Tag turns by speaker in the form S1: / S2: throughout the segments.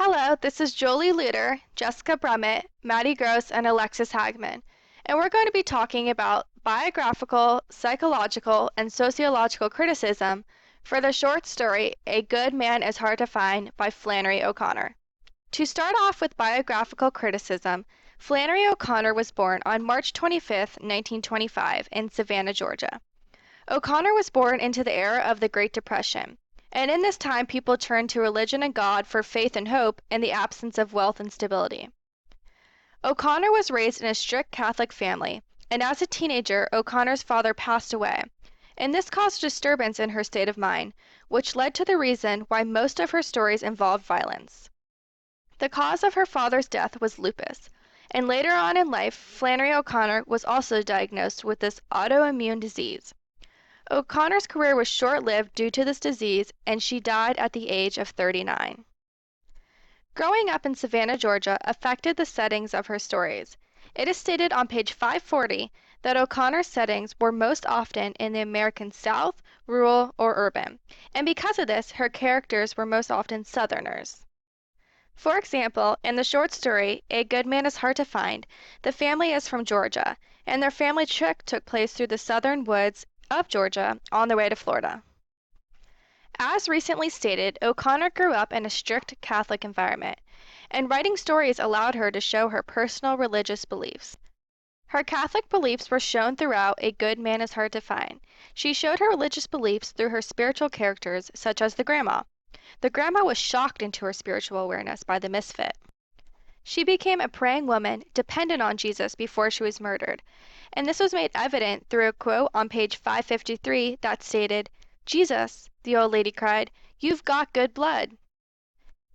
S1: Hello, this is Jolie Luter, Jessica Brummett, Maddie Gross, and Alexis Hagman, and we're going to be talking about biographical, psychological, and sociological criticism for the short story A Good Man is Hard to Find by Flannery O'Connor. To start off with biographical criticism, Flannery O'Connor was born on March 25, 1925, in Savannah, Georgia. O'Connor was born into the era of the Great Depression. And in this time, people turned to religion and God for faith and hope in the absence of wealth and stability. O'Connor was raised in a strict Catholic family, and as a teenager, O'Connor's father passed away, and this caused disturbance in her state of mind, which led to the reason why most of her stories involved violence. The cause of her father's death was lupus, and later on in life, Flannery O'Connor was also diagnosed with this autoimmune disease. O'Connor's career was short-lived due to this disease, and she died at the age of 39. Growing up in Savannah, Georgia affected the settings of her stories. It is stated on page 540 that O'Connor's settings were most often in the American South, rural, or urban, and because of this, her characters were most often Southerners. For example, in the short story, A Good Man is Hard to Find, the family is from Georgia, and their family trip took place through the southern woods of Georgia on their way to Florida. As recently stated, O'Connor grew up in a strict Catholic environment, and writing stories allowed her to show her personal religious beliefs. Her Catholic beliefs were shown throughout A Good Man is Hard to Find. She showed her religious beliefs through her spiritual characters, such as the grandma. The grandma was shocked into her spiritual awareness by the misfit. She became a praying woman dependent on Jesus before she was murdered, and this was made evident through a quote on page 553 that stated, "Jesus," the old lady cried, "you've got good blood."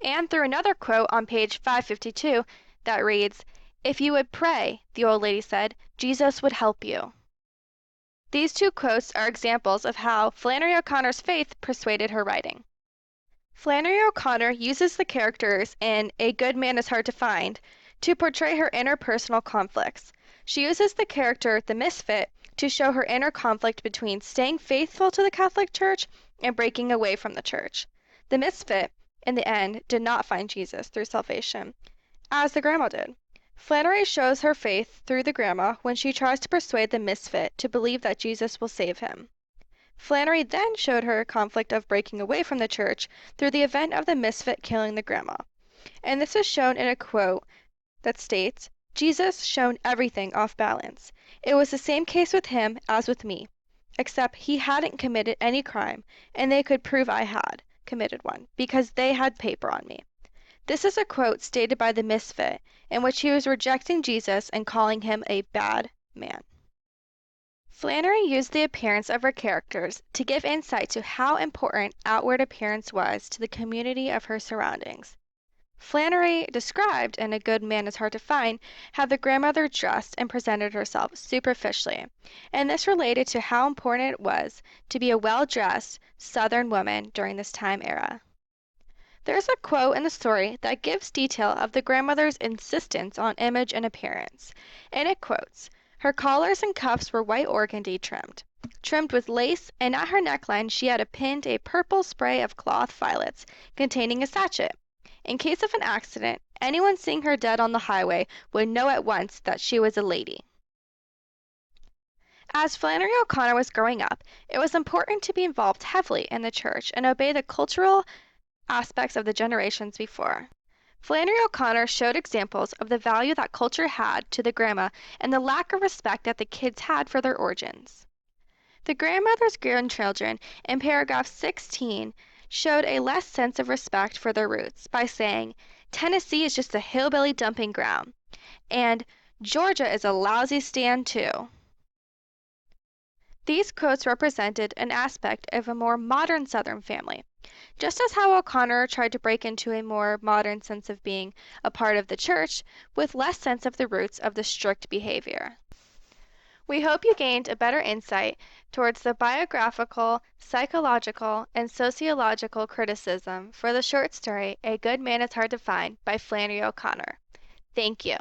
S1: And through another quote on page 552 that reads, "If you would pray," the old lady said, "Jesus would help you." These two quotes are examples of how Flannery O'Connor's faith persuaded her writing. Flannery O'Connor uses the characters in A Good Man is Hard to Find to portray her interpersonal conflicts. She uses the character, the misfit, to show her inner conflict between staying faithful to the Catholic Church and breaking away from the Church. The misfit, in the end, did not find Jesus through salvation, as the grandma did. Flannery shows her faith through the grandma when she tries to persuade the misfit to believe that Jesus will save him. Flannery then showed her conflict of breaking away from the church through the event of the misfit killing the grandma. And this is shown in a quote that states, "Jesus shown everything off balance. It was the same case with him as with me, except he hadn't committed any crime, and they could prove I had committed one, because they had paper on me." This is a quote stated by the misfit, in which he was rejecting Jesus and calling him a bad man. Flannery used the appearance of her characters to give insight to how important outward appearance was to the community of her surroundings. Flannery described in A Good Man is Hard to Find how the grandmother dressed and presented herself superficially, and this related to how important it was to be a well-dressed Southern woman during this time era. There's a quote in the story that gives detail of the grandmother's insistence on image and appearance, and it quotes, "Her collars and cuffs were white organdy trimmed with lace, and at her neckline she had pinned a purple spray of cloth violets containing a sachet. In case of an accident, anyone seeing her dead on the highway would know at once that she was a lady." As Flannery O'Connor was growing up, it was important to be involved heavily in the church and obey the cultural aspects of the generations before. Flannery O'Connor showed examples of the value that culture had to the grandma and the lack of respect that the kids had for their origins. The grandmother's grandchildren in paragraph 16 showed a less sense of respect for their roots by saying, "Tennessee is just a hillbilly dumping ground," and "Georgia is a lousy stand too." These quotes represented an aspect of a more modern Southern family, just as how O'Connor tried to break into a more modern sense of being a part of the church with less sense of the roots of the strict behavior. We hope you gained a better insight towards the biographical, psychological, and sociological criticism for the short story A Good Man is Hard to Find by Flannery O'Connor. Thank you.